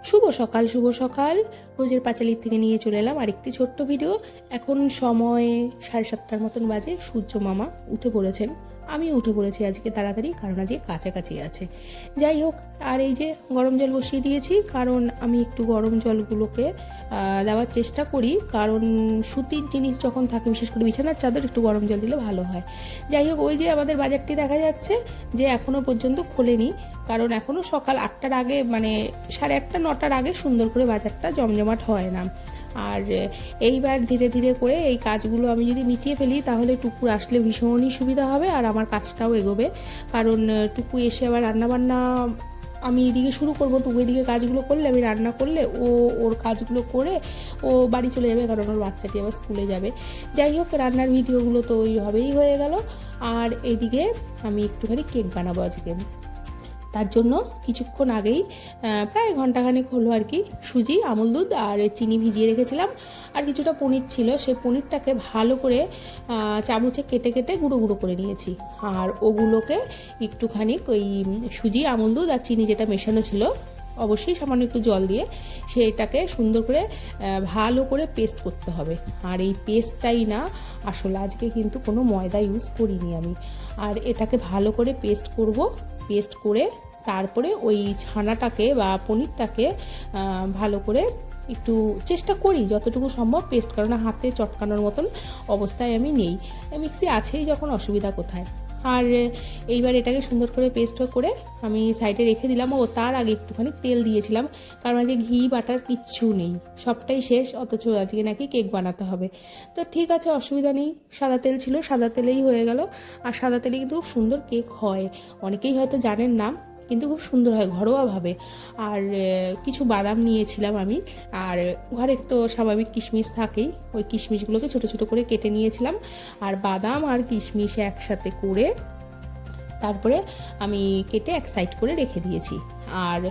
শুভ সকাল রোজের পাঁচালির থেকে নিয়ে চলে এলাম আরেকটি ছোট্ট ভিডিও। এখন সময় 7:30টার মতন বাজে। সূর্য মামা উঠে পড়েছেন, আমি উঠে পড়েছি আজকে তাড়াতাড়ি, কারণ আজকে কাছাকাছি আছে। যাই হোক, আর এই যে গরম জল বসিয়ে দিয়েছি, কারণ আমি একটু গরম জলগুলোকে দেওয়ার চেষ্টা করি, কারণ সুতির জিনিস যখন থাকে, বিশেষ করে বিছানার চাদর, একটু গরম জল দিলে ভালো হয়। যাই হোক, ওই যে আমাদের বাজারটি দেখা যাচ্ছে যে এখনও পর্যন্ত খোলেনি, কারণ এখনও সকাল 8টার আগে, মানে 8:30 9টার আগে সুন্দর করে বাজারটা জমজমাট হয় না। আর এইবার ধীরে ধীরে করে এই কাজগুলো আমি যদি মিটিয়ে ফেলি, তাহলে টুকুর আসলে ভীষণই সুবিধা হবে, আর আমার কাজটাও এগোবে। কারণ টুকু এসে আবার রান্নাবান্না আমি এদিকে শুরু করবো, টুকু এদিকে কাজগুলো করলে, আমি রান্না করলে ও ওর কাজগুলো করে ও বাড়ি চলে যাবে, কারণ ওর বাচ্চাটি আবার স্কুলে যাবে। যাই হোক, রান্নার ভিডিওগুলো তো ওইভাবেই হয়ে গেল। আর এইদিকে আমি একটুখানি কেক বানাবো আজকে। তার জন্য কিছুক্ষণ আগেই, প্রায় ঘন্টাখানেক হলো আর কি, সুজি, আমুল দুধ আর চিনি ভিজিয়ে রেখেছিলাম। আর কিছুটা পনির ছিল, সেই পনিরটাকে ভালো করে চামচে কেটে কেটে গুঁড়ো গুঁড়ো করে নিয়েছি। আর ওগুলোকে একটুখানি ওই সুজি, আমুল দুধ আর চিনি যেটা মেশানো ছিল, অবশ্যই সামান্য একটু জল দিয়ে সেইটাকে সুন্দর করে ভালো করে পেস্ট করতে হবে। আর এই পেস্টটাই না আসলে, আজকে কিন্তু কোনো ময়দা ইউজ করিনি আমি। আর এটাকে ভালো করে পেস্ট করব। পেস্ট করে তারপরে ওই ছানাটাকে বা পনিরটাকে ভালো করে একটু চেষ্টা করি যতটুকু সম্ভব পেস্ট, কারণ হাতে চটকানোর মতন অবস্থায় আমি নেই। মিক্সি আছেই যখন, অসুবিধা কোথায়। আর এইবার এটাকে সুন্দর করে পেস্ট করে আমি সাইডে রেখে দিলাম। ও তার আগে একটুখানি তেল দিয়েছিলাম, কারণ আজকে ঘি বাটার কিচ্ছু নেই, সবটাই শেষ, অথচ আজকে নাকি কেক বানাতে হবে। তো ঠিক আছে, অসুবিধা নেই, সাদা তেল ছিল, সাদা তেলেই হয়ে গেল। আর সাদা তেলে কিন্তু খুব সুন্দর কেক হয়, অনেকেই হয়তো জানেন না, কিন্তু খুব সুন্দর হয় ঘরোয়াভাবে। আর কিছু বাদাম নিয়েছিলাম আমি, আর ঘরে তো স্বাভাবিক কিশমিশ থাকেই, ওই কিশমিশগুলোকে ছোটো ছোটো করে কেটে নিয়েছিলাম। আর বাদাম আর কিশমিশ একসাথে করে তারপরে আমি কেটে এক সাইড করে রেখে দিয়েছি। আর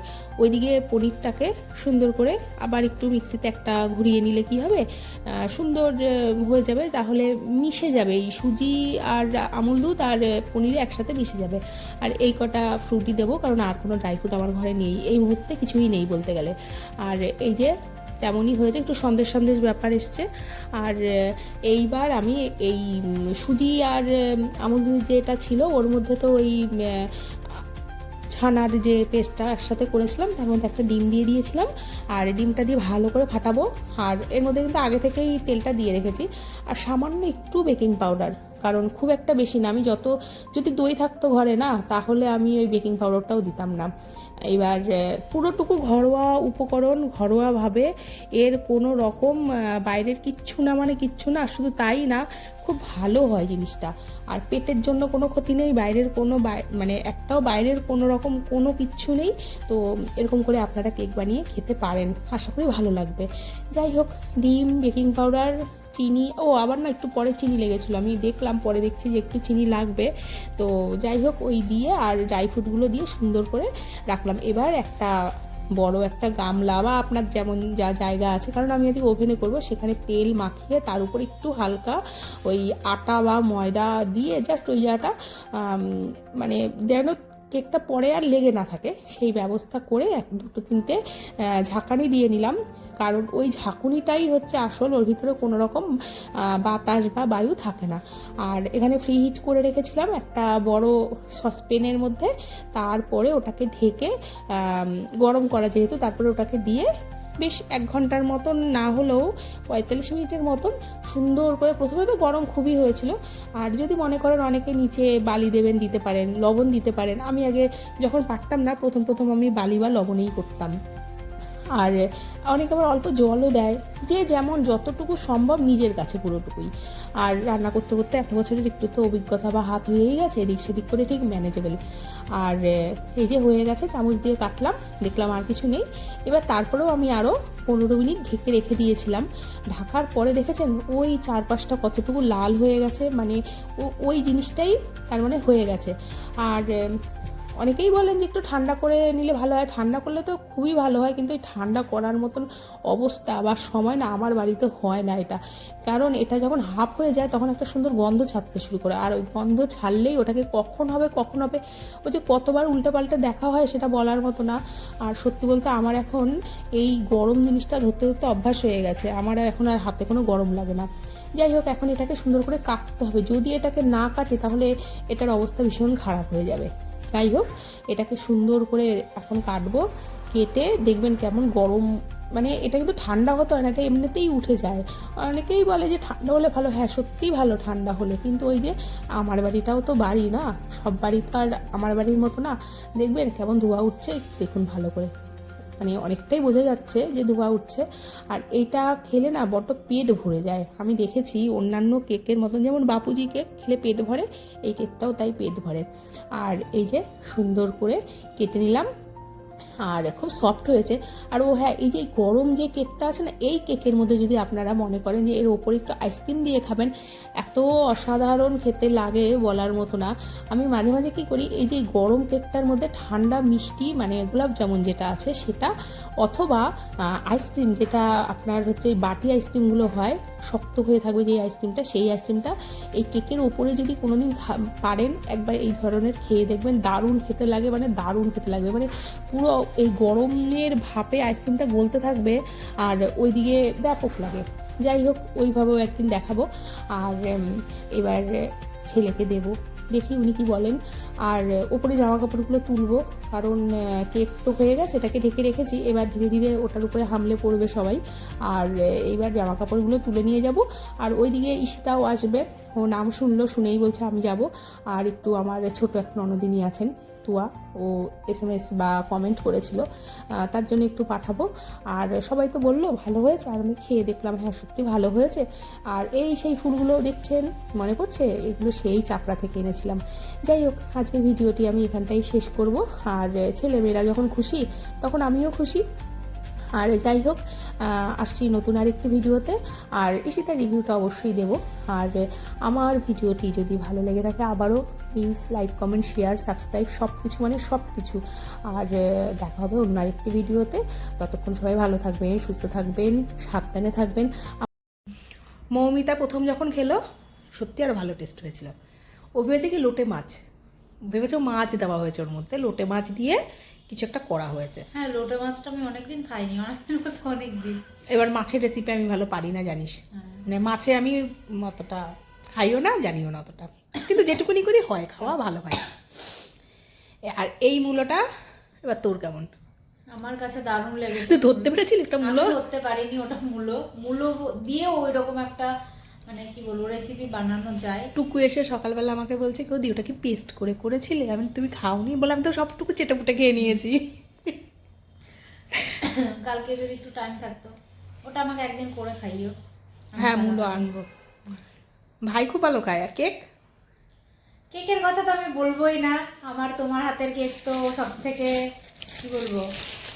ওইদিকে পনিরটাকে সুন্দর করে আবার একটু মিক্সিতে একটা ঘুরিয়ে নিলে কি হবে, সুন্দর হয়ে যাবে, তাহলে মিশে যাবে এই সুজি আর আমুল দুধ আর পনিরে একসাথে মিশে যাবে। আর এই কটা ফ্রুটই দেবো, কারণ আর কোনো ড্রাই ফ্রুট আমার ঘরে নেই, এই মুহূর্তে কিছুই নেই বলতে গেলে। আর এই যে তেমনই হয়েছে, একটু সন্দেশ সন্দেশ ব্যাপার এসছে। আর এইবার আমি এই সুজি আর আমুল দুধ যেটা ছিল, ওর মধ্যে তো ওই ছানার যে পেস্টটা একসাথে করেছিলাম, তার মধ্যে একটা ডিম দিয়ে দিয়েছিলাম। আর ডিমটা দিয়ে ভালো করে ফাটাবো। আর এর মধ্যে কিন্তু আগে থেকেই তেলটা দিয়ে রেখেছি। আর সামান্য একটু বেকিং পাউডার, কারণ খুব একটা বেশি না, আমি যদি দই থাকতো ঘরে না, তাহলে আমি ওই বেকিং পাউডারটাও দিতাম না। এবার পুরোটুকু ঘরোয়া উপকরণ, ঘরোয়াভাবে, এর কোনো রকম বাইরের কিচ্ছু না, মানে কিচ্ছু না। শুধু তাই না, খুব ভালো হয় জিনিসটা। আর পেটের জন্য কোনো ক্ষতি নেই, বাইরের কোনো মানে একটাও বাইরের কোনো রকম কোনো কিচ্ছু নেই। তো এরকম করে আপনারা কেক বানিয়ে খেতে পারেন, আশা করি ভালো লাগবে। যাই হোক, ডিম, বেকিং পাউডার, চিনি, আবার না একটু পরে চিনি লেগেছিলো, আমি দেখলাম, পরে দেখছি যে একটু চিনি লাগবে। তো যাই হোক, ওই দিয়ে আর ড্রাই ফ্রুটগুলো দিয়ে সুন্দর করে রাখলাম। এবার একটা বড় একটা গামলা বা আপনার যেমন যা জায়গা আছে, কারণ আমি আজকে ওভেনে করব, সেখানে তেল মাখিয়ে তার উপর একটু হালকা ওই আটা বা ময়দা দিয়ে, জাস্ট ওই জায়গাটা মানে যেন কেকটা পরে আর লেগে না থাকে, সেই ব্যবস্থা করে 1 2 3টে ঝাঁকানি দিয়ে নিলাম। কারণ ওই ঝাঁকুনিটাই হচ্ছে আসল, ওর ভিতরে কোনো রকম বাতাস বা বায়ু থাকে না। আর এখানে ফ্রি হিট করে রেখেছিলাম একটা বড় সসপ্যানের মধ্যে, তারপরে ওটাকে ঢেকে গরম করা যেহেতু, তারপরে ওটাকে দিয়ে বেশ 1 ঘন্টার মতন, না হলেও 45 মিনিটের মতন সুন্দর করে, প্রথমে তো গরম খুবই হয়েছিল। আর যদি মনে করেন অনেকে নিচে বালি দেবেন, দিতে পারেন, লবণ দিতে পারেন। আমি আগে যখন পারতাম না, প্রথম আমি বালি বা লবণেই করতাম। আর অনেকে আবার অল্প জলও দেয়, যে যেমন যতটুকু সম্ভব নিজের কাছে পুরোটুকুই। আর রান্না করতে করতে এত বছরের একটু তো অভিজ্ঞতা বা হাত হয়েই গেছে, এদিক সেদিক করে ঠিক ম্যানেজেবল। আর এই যে হয়ে গেছে, চামচ দিয়ে কাটলাম, দেখলাম আর কিছু নেই। এবার তারপরেও আমি আরও 15 মিনিট ঢেকে রেখে দিয়েছিলাম। ঢাকার পরে দেখেছেন ওই চারপাশটা কতটুকু লাল হয়ে গেছে, মানে ওই জিনিসটাই তার মানে হয়ে গেছে। আর অনেকেই বলেন যে একটু ঠান্ডা করে নিলে ভালো হয়, ঠান্ডা করলে তো খুবই ভালো হয়, কিন্তু এই ঠান্ডা করার মতন অবস্থা বা সময় না আমার বাড়িতে হয় না এটা। কারণ এটা যখন হাফ হয়ে যায় তখন একটা সুন্দর গন্ধ ছাড়তে শুরু করে, আর ওই গন্ধ ছাড়লেই ওটাকে কখন হবে ওই যে কতবার উল্টে পাল্টে দেখা হয় সেটা বলার মতো না। আর সত্যি বলতে আমার এখন এই গরম জিনিসটা ধরতে ধরতে অভ্যাস হয়ে গেছে, আমার এখন আর হাতে কোনো গরম লাগে না। যাই হোক, এখন এটাকে সুন্দর করে কাটতে হবে, যদি এটাকে না কাটে তাহলে এটার অবস্থা ভীষণ খারাপ হয়ে যাবে। যাই হোক, এটাকে সুন্দর করে এখন কাটবো, কেটে দেখবেন কেমন গরম, মানে এটা কিন্তু ঠান্ডা হতে হয় না, এটা এমনিতেই উঠে যায়। অনেকেই বলে যে ঠান্ডা হলে ভালো, হ্যাঁ সত্যিই ভালো ঠান্ডা হলে, কিন্তু ওই যে আমার বাড়িটাও তো বাড়ি না, সব বাড়ি তো আর আমার বাড়ির মতো না। দেখবেন কেমন ধোঁয়া উঠছে, দেখুন ভালো করে, মানে অনেকটাই বোঝা যাচ্ছে যে ধোঁয়া উঠছে। আর এইটা খেলে না বড্ড পেট ভরে যায়, আমি দেখেছি অন্যান্য কেকের মতন, যেমন বাপুজি কেক খেলে পেট ভরে, এই কেকটাও তাই পেট ভরে। আর এই যে সুন্দর করে কেটে নিলাম, আর খুব সফট হয়েছে। আর ও হ্যাঁ, এই যে গরম যে কেকটা আছে না, এই কেকের মধ্যে যদি আপনারা মনে করেন যে এর ওপরে একটু আইসক্রিম দিয়ে খাবেন, এত অসাধারণ খেতে লাগে বলার মতো না। আমি মাঝে মাঝে কী করি, এই যে গরম কেকটার মধ্যে ঠান্ডা মিষ্টি মানে গোলাপ জামুন যেটা আছে সেটা, অথবা আইসক্রিম যেটা আপনার হচ্ছে বাটি আইসক্রিমগুলো হয় শক্ত হয়ে থাকবে যে আইসক্রিমটা, সেই আইসক্রিমটা এই কেকের ওপরে যদি কোনোদিন পারেন একবার এই ধরনের খেয়ে দেখবেন, দারুণ খেতে লাগে, মানে দারুণ খেতে লাগবে, মানে পুরো এই গরমের ভাপে আইসক্রিমটা গলতে থাকবে আর ওইদিকে ব্যাপক লাগে। যাই হোক, ওইভাবেও একদিন দেখাবো। আর এবার ছেলেকে দেবো, দেখি উনি কি বলেন। আর ওপরে জামা কাপড়গুলো তুলবো, কারণ কেক তো হয়ে গেছে, এটাকে ঢেকে রেখেছি, এবার ধীরে ধীরে ওটার উপরে হামলে পড়বে সবাই। আর এইবার জামা কাপড়গুলো তুলে নিয়ে যাব। আর ওইদিকে ঈশিতাও আসবে, ও নাম শুনলো, শুনেই বলছে আমি যাব। আর একটু আমার ছোট এক ননদিনী আছেন তুয়া, ও SMS বা কমেন্ট করেছিল, তার জন্য একটু পাঠাবো। আর সবাই তো বললো ভালো হয়েছে, আর আমি খেয়ে দেখলাম হ্যাঁ সত্যি ভালো হয়েছে। আর এই সেই ফুলগুলো দেখছেন, মনে পড়ছে এগুলো সেই চাপড়া থেকে এনেছিলাম। যাই হোক, আজকের ভিডিওটি আমি এখানটাই শেষ করব। আর ছেলেমেয়েরা যখন খুশি তখন আমিও খুশি। আর যাই হোক, আসছি নতুন আরেকটি ভিডিওতে, আর ঈশিতার রিভিউটা অবশ্যই দেবো। আর আমার ভিডিওটি যদি ভালো লেগে থাকে আবারও please like comment share subscribe সব কিছু, মানে সব কিছু। আর দেখা হবে অন্য আরেকটি ভিডিওতে, ততক্ষণ সবাই ভালো থাকবেন, সুস্থ থাকবেন, সাবধানে থাকবেন। মৌমিতা প্রথম যখন খেলো সত্যি আর ভালো টেস্ট হয়েছিল। ও ভেবেছে কি লোটে মাছ, ভেবেছে মাছ দেওয়া হয়েছে ওর মধ্যে, লোটে মাছ দিয়ে কিছু একটা করা হয়েছে। হ্যাঁ, লোটে মাছটা আমি অনেকদিন খাইনি, অনেকদিন। এবার মাছের রেসিপি আমি ভালো পারি না জানিস, মানে মাছে আমি অতটা খাইও না, জানিও না অতটা, কিন্তু যেটুকুনি করি হয়, খাওয়া ভালো হয়। আর এই মূলোটা এবার তোর কেমন? আমার কাছে দারুণ লেগেছে। তুই ধরতে পেরেছিলি একটা মূলো? আমি ধরতে পারিনি, ওটা মূলো দিয়ে ওই রকম একটা, মানে কি বলবো, রেসিপি বানানো যায়। টুকু এসে সকালবেলা আমাকে বলছে কেউ দি ওটা কি পেস্ট করে করেছিলে, আমি তুমি খাওনি, বলে আমি তো সবটুকু চেটেপুটে খেয়ে নিয়েছি। কালকে যদি একটু টাইম থাকতো ওটা আমাকে একদিন করে খাইও। হ্যাঁ, মূলো আনবো। ভাই খুব ভালো খায়। আর কেকের কথা তো আমি বলবোই না, আমার তোমার হাতের কেক তো সব থেকে, কি বলবো,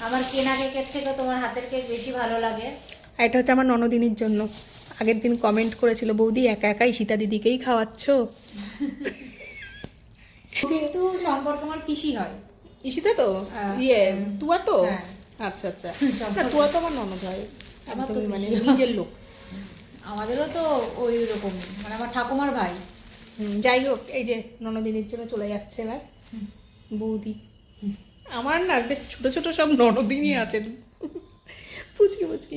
আমার কেনা কেকের থেকে তোমার হাতের কেক বেশি ভালো লাগে। আর এটা হচ্ছে আমার ননদিনীর জন্য, আগের দিন কমেন্ট করেছিল বৌদি একা একাই সীতা দিদিকেই খাওয়াচ্ছ। কিন্তু সম্পর্ক আমার পিসি হয়। ঈশিতা তো তুয়া তো, আচ্ছা আচ্ছা, তুয়া তো আমার ননদ হয়, আমার তো মানে নিজের লোক। আমাদেরও তো ওই রকম, মানে আমার ঠাকুমার ভাই। যাই হোক, এই যে ননদিনীর জন্য চলে যাচ্ছে এবার বৌদি। আমার না বেশ ছোট ছোট সব ননদিনী আছেন, পুচকি পুচকি।